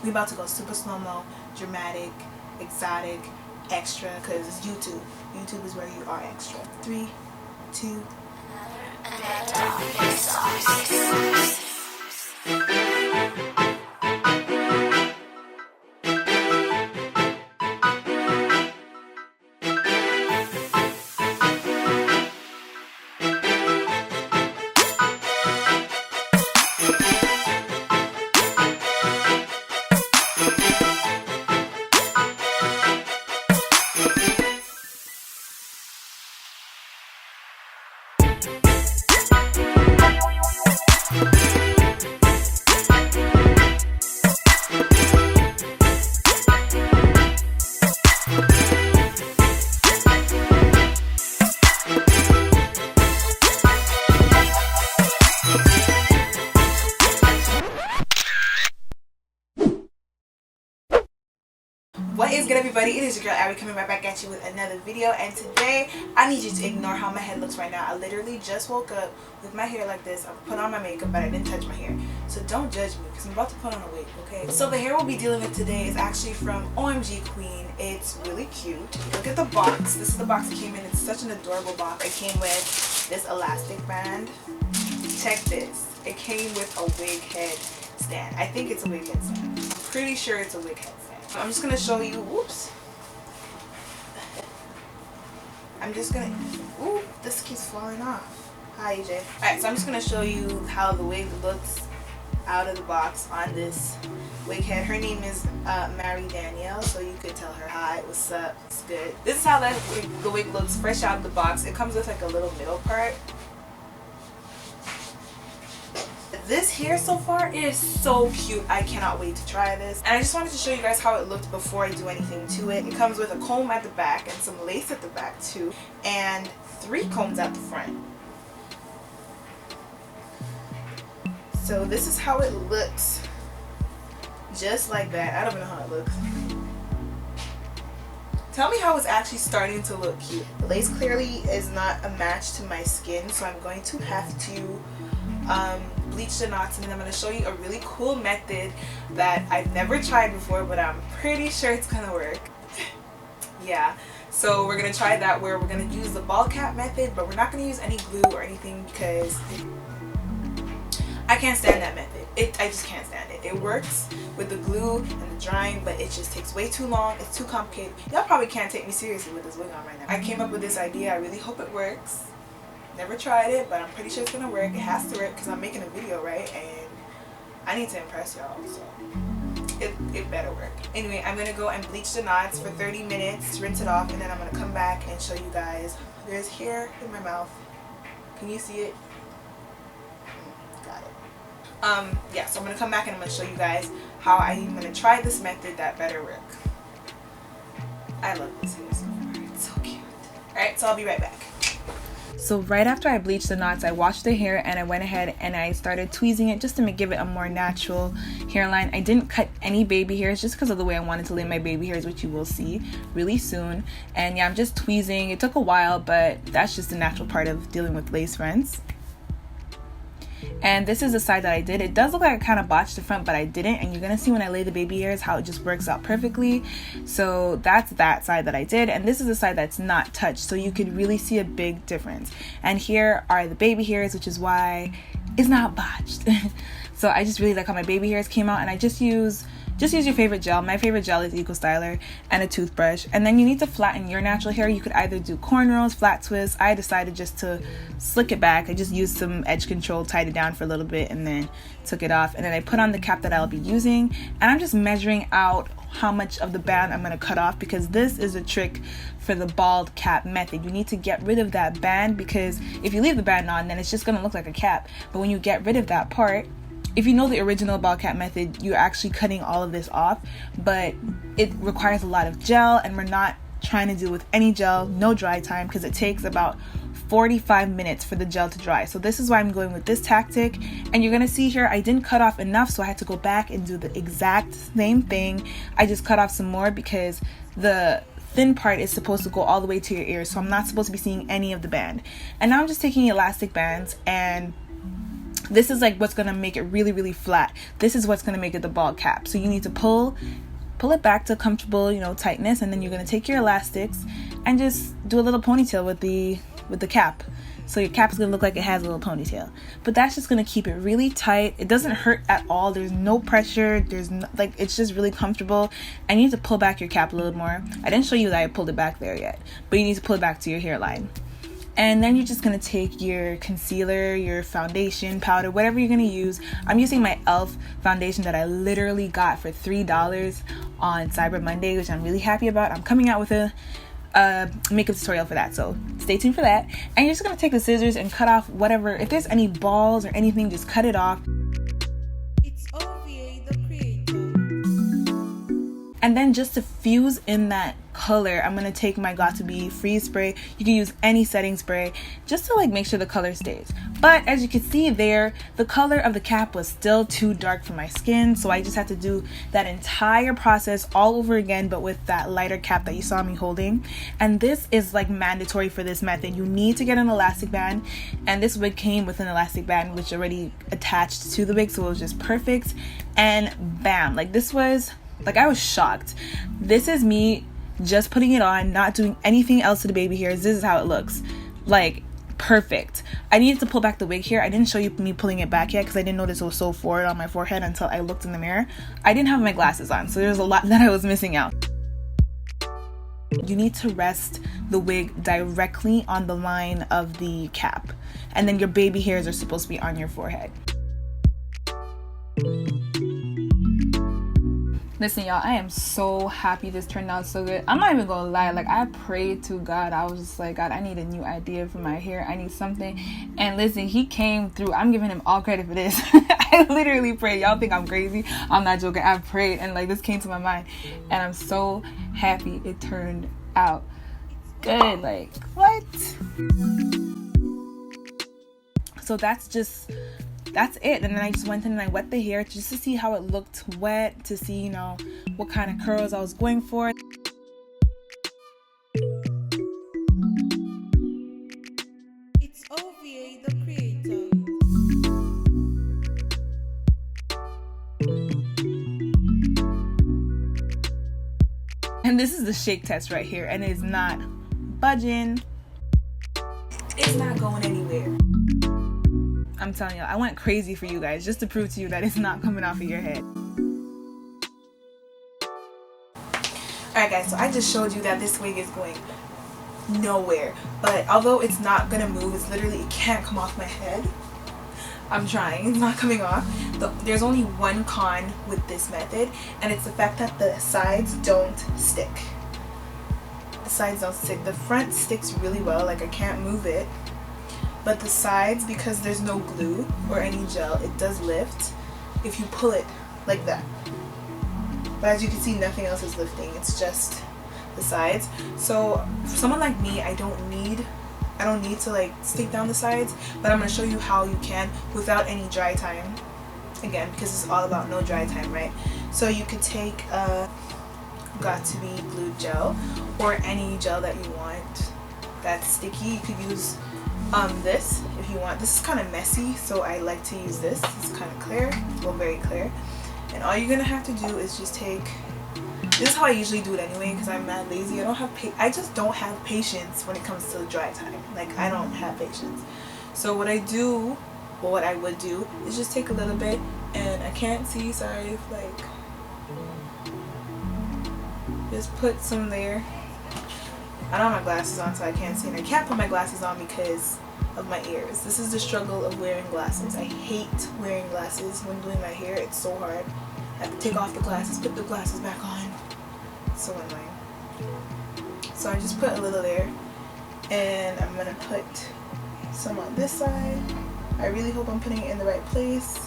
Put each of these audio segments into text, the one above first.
We about to go super slow-mo, dramatic, exotic, extra, because it's YouTube. YouTube is where you are extra. 3, 2. What is good, everybody? It is your girl Ari coming right back at you with another video, and today I need you to ignore how my head looks right now. I literally just woke up with my hair like this. I put on my makeup, but I didn't touch my hair, so don't judge me because I'm about to put on a wig, okay? So the hair we'll be dealing with today is actually from OMGqueen. It's really cute. Look at the box. This is the box it came in. It's such an adorable box. It came with this elastic band. Check this. It came with a wig head stand. I think it's a wig head stand. I'm pretty sure it's a wig head stand. I'm just gonna show you. Whoops. I'm just gonna. Ooh, this keeps falling off. Hi, AJ. Alright, so I'm just gonna show you how the wig looks out of the box on this wig head. Her name is Mary Danielle, so you could tell her hi, what's up, it's good. This is how the wig looks fresh out of the box. It comes with like a little middle part. This hair so far is so cute. I cannot wait to try this. And I just wanted to show you guys how it looked before I do anything to it. It comes with a comb at the back and some lace at the back too, and 3 combs at the front. So this is how it looks, just like that. I don't know how it looks. Tell me how it's actually starting to look cute. The lace clearly is not a match to my skin, so I'm going to have to bleach the knots, and then I'm going to show you a really cool method that I've never tried before, but I'm pretty sure it's going to work. Yeah, so we're going to try that, where we're going to use the ball cap method, but we're not going to use any glue or anything because I can't stand that method. I just can't stand it. It works with the glue and the drying, but it just takes way too long. It's too complicated. Y'all probably can't take me seriously with this wig on right now. I came up with this idea. I really hope it works. Never tried it, but I'm pretty sure it's gonna work. It has to work because I'm making a video, right? And I need to impress y'all, so it better work. Anyway, I'm gonna go and bleach the knots for 30 minutes, rinse it off, and then I'm gonna come back and show you guys. There's hair in my mouth. Can you see it? Got it. Yeah, so I'm gonna come back and I'm gonna show you guys how I'm gonna try this method that better work. I love this hair so far. It's so cute. Alright, so I'll be right back. So right after I bleached the knots, I washed the hair and I went ahead and I started tweezing it just to give it a more natural hairline. I didn't cut any baby hairs just because of the way I wanted to lay my baby hairs, which you will see really soon. And yeah, I'm just tweezing. It took a while, but that's just the natural part of dealing with lace fronts. And this is the side that I did. It does look like I kind of botched the front, but I didn't. And you're going to see when I lay the baby hairs how it just works out perfectly. So that's that side that I did. And this is the side that's not touched. So you could really see a big difference. And here are the baby hairs, which is why it's not botched. So I just really like how my baby hairs came out. And I just use your favorite gel. My favorite gel is Eco Styler, and a toothbrush. And then you need to flatten your natural hair. You could either do cornrows, flat twists. I decided just to slick it back. I just used some edge control, tied it down for a little bit, and then took it off. And then I put on the cap that I'll be using. And I'm just measuring out how much of the band I'm going to cut off, because this is a trick for the bald cap method. You need to get rid of that band, because if you leave the band on, then it's just going to look like a cap. But when you get rid of that part, if you know the original bald cap method, you're actually cutting all of this off, but it requires a lot of gel, and we're not trying to deal with any gel, no dry time, because it takes about 45 minutes for the gel to dry. So this is why I'm going with this tactic. And you're gonna see here, I didn't cut off enough, so I had to go back and do the exact same thing. I just cut off some more because the thin part is supposed to go all the way to your ears, so I'm not supposed to be seeing any of the band. And now I'm just taking elastic bands and this is like what's gonna make it really flat. This is what's gonna make it the bald cap. So you need to pull it back to comfortable, you know, tightness, and then you're gonna take your elastics and just do a little ponytail with the cap. So your cap is gonna look like it has a little ponytail, but that's just gonna keep it really tight. It doesn't hurt at all. There's no pressure. There's no, like, it's just really comfortable. And you need to pull back your cap a little more. I didn't show you that I pulled it back there yet, but you need to pull it back to your hairline. And then you're just going to take your concealer, your foundation, powder, whatever you're going to use. I'm using my e.l.f. foundation that I literally got for $3 on Cyber Monday, which I'm really happy about. I'm coming out with a makeup tutorial for that, so stay tuned for that. And you're just going to take the scissors and cut off whatever. If there's any balls or anything, just cut it off. It's OVA the creator. And then just to fuse in that color, I'm gonna take my Got2b freeze spray. You can use any setting spray just to like make sure the color stays. But as you can see there, the color of the cap was still too dark for my skin, so I just had to do that entire process all over again, but with that lighter cap that you saw me holding. And this is like mandatory for this method. You need to get an elastic band, and this wig came with an elastic band which already attached to the wig, so it was just perfect. And bam, like this was like, I was shocked. This is me just putting it on, not doing anything else to the baby hairs. This is how it looks. Like, perfect. I needed to pull back the wig here. I didn't show you me pulling it back yet because I didn't notice it was so forward on my forehead until I looked in the mirror. I didn't have my glasses on, so there's a lot that I was missing out. You need to rest the wig directly on the line of the cap, and then your baby hairs are supposed to be on your forehead. Listen, y'all, I am so happy this turned out so good. I'm not even gonna lie, like, I prayed to God. I was just like, God, I need a new idea for my hair. I need something. And listen, he came through. I'm giving him all credit for this. I literally prayed. Y'all think I'm crazy? I'm not joking. I prayed, and like, this came to my mind, and I'm so happy it turned out good. Like, what? So that's it. And then I just went in and I wet the hair just to see how it looked wet, to see, you know, what kind of curls I was going for. It's OVA the creator. And this is the shake test right here, and it's not budging. It's not going anywhere. I'm telling you, I went crazy for you guys just to prove to you that it's not coming off of your head. Alright guys, so I just showed you that this wig is going nowhere. But although it's not gonna move, it's literally, it can't come off my head. I'm trying, it's not coming off. There's only one con with this method, and it's the fact that the sides don't stick. The sides don't stick. The front sticks really well, like I can't move it. But the sides, because there's no glue or any gel, it does lift if you pull it like that. But as you can see, nothing else is lifting. It's just the sides. So for someone like me, I don't need to like stick down the sides, but I'm going to show you how you can without any dry time. Again, because it's all about no dry time, right? So you could take a Got2b glued gel or any gel that you want that's sticky. You could use this if you want. This is kind of messy, so I like to use this. It's kind of clear, well, very clear. And all you're gonna have to do is just take, this is how I usually do it anyway, because I'm mad lazy. I just don't have patience when it comes to dry time. Like, I don't have patience. So what I do, or what I would do, is just take a little bit, and I can't see, sorry, like, just put some there. I don't have my glasses on, so I can't see, and I can't put my glasses on because of my ears. This is the struggle of wearing glasses. I hate wearing glasses when doing my hair. It's so hard. I have to take off the glasses, put the glasses back on. It's so annoying. So I just put a little there, and I'm gonna put some on this side. I really hope I'm putting it in the right place.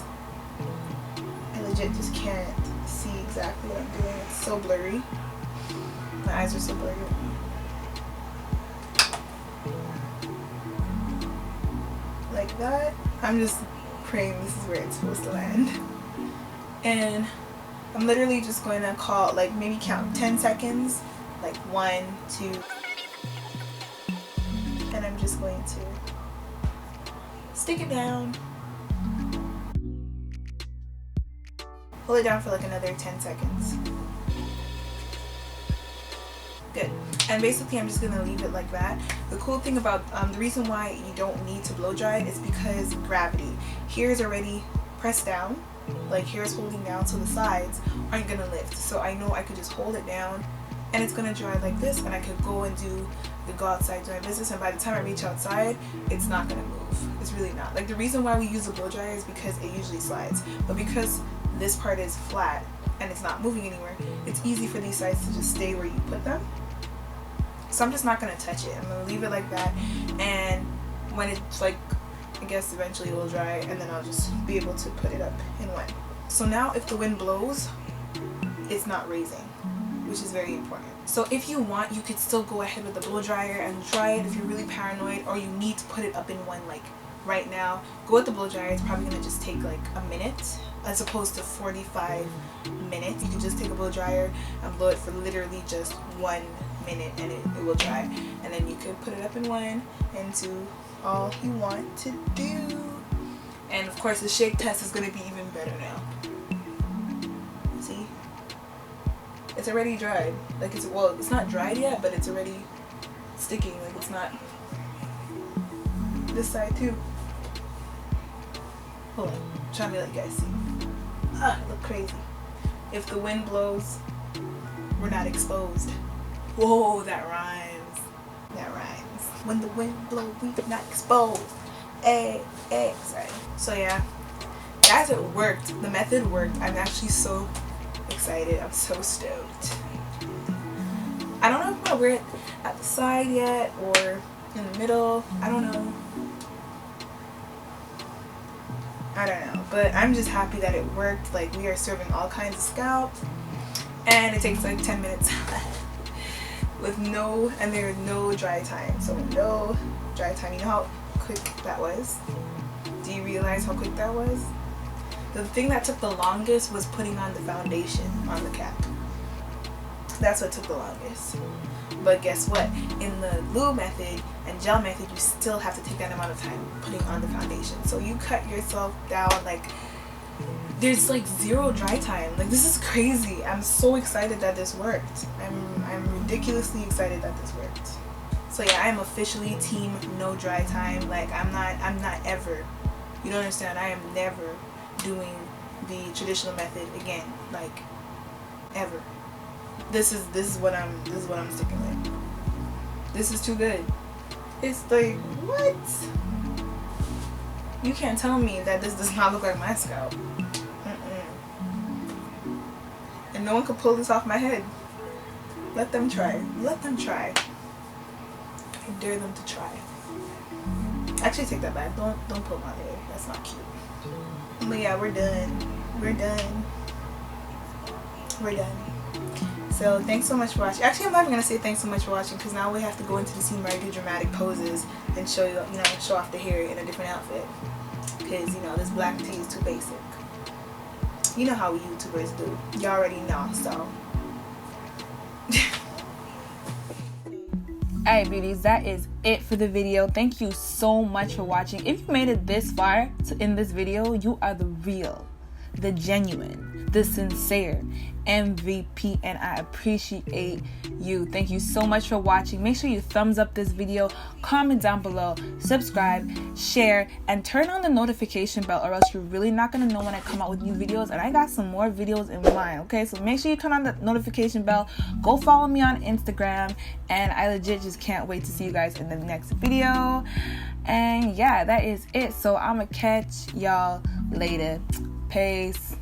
I legit just can't see exactly what I'm doing. It's so blurry. My eyes are so blurry. Like that. I'm just praying this is where it's supposed to land. And I'm literally just going to call, like, maybe count 10 seconds, like 1, 2, and I'm just going to stick it down Hold it down for like another 10 seconds. Good. And basically I'm just gonna leave it like that. The cool thing about the reason why you don't need to blow dry it is because gravity. Here is already pressed down, like here is holding down, so the sides aren't gonna lift. So I know I could just hold it down and it's gonna dry like this, and I could go and go outside, do my business, and by the time I reach outside, it's not gonna move. It's really not. Like, the reason why we use a blow dryer is because it usually slides, but because this part is flat and it's not moving anywhere, it's easy for these sides to just stay where you put them. So I'm just not gonna touch it. I'm gonna leave it like that, and when it's like, I guess eventually it will dry, and then I'll just be able to put it up in one. So now if the wind blows, it's not raising, which is very important. So if you want, you could still go ahead with the blow dryer and dry it if you're really paranoid, or you need to put it up in one like right now. Go with the blow dryer. It's probably gonna just take like a minute as opposed to 45 minutes. You can just take a blow dryer and blow it for literally just 1 minute, and it will dry, and then you could put it up in one and do all you want to do. And of course the shake test is going to be even better now. See, it's already dried. Like, it's not dried yet, but it's already sticking. Like, it's not. This side too. Hold on, I'm trying to let you guys see. I look crazy. If the wind blows, we're not exposed. Whoa, that rhymes. That rhymes. When the wind blows, we're not exposed. Hey, sorry. So yeah, guys, it worked. The method worked. I'm actually so excited. I'm so stoked. I don't know if I'm gonna wear it at the side yet or in the middle. I don't know. But I'm just happy that it worked. Like, we are serving all kinds of scalps, and it takes like 10 minutes. And there is no dry time. So no dry time. You know how quick that was? Do you realize how quick that was? The thing that took the longest was putting on the foundation on the cap. That's what took the longest. But guess what? In the glue method and gel method, you still have to take that amount of time putting on the foundation. So you cut yourself down. Like, there's like zero dry time. Like, this is crazy. I'm so excited that this worked. I'm ridiculously excited that this worked. So yeah, I am officially team no dry time. Like, I'm not ever, you don't understand, I am never doing the traditional method again. Like, ever. This is what I'm sticking with. This is too good. It's like, what? You can't tell me that this does not look like my scalp. And no one could pull this off my head. Let them try. Let them try. I dare them to try. Actually, take that back. Don't pull my hair. That's not cute. But yeah, we're done. We're done. We're done. So thanks so much for watching. Actually, I'm not even gonna say thanks so much for watching, because now we have to go into the scene where I do dramatic poses and show you, show off the hair in a different outfit. Because this black tee is too basic. You know how we YouTubers do. You already know. So. Alright, beauties, that is it for the video. Thank you so much for watching. If you made it this far in this video, you are the real, the genuine, the sincere MVP, and I appreciate you. Thank you so much for watching. Make sure you thumbs up this video, comment down below, subscribe, share, and turn on the notification bell, or else you're really not gonna know when I come out with new videos. And I got some more videos in mind, okay? So make sure you turn on the notification bell. Go follow me on Instagram, and I legit just can't wait to see you guys in the next video. And yeah, that is it. So I'ma catch y'all later. Peace.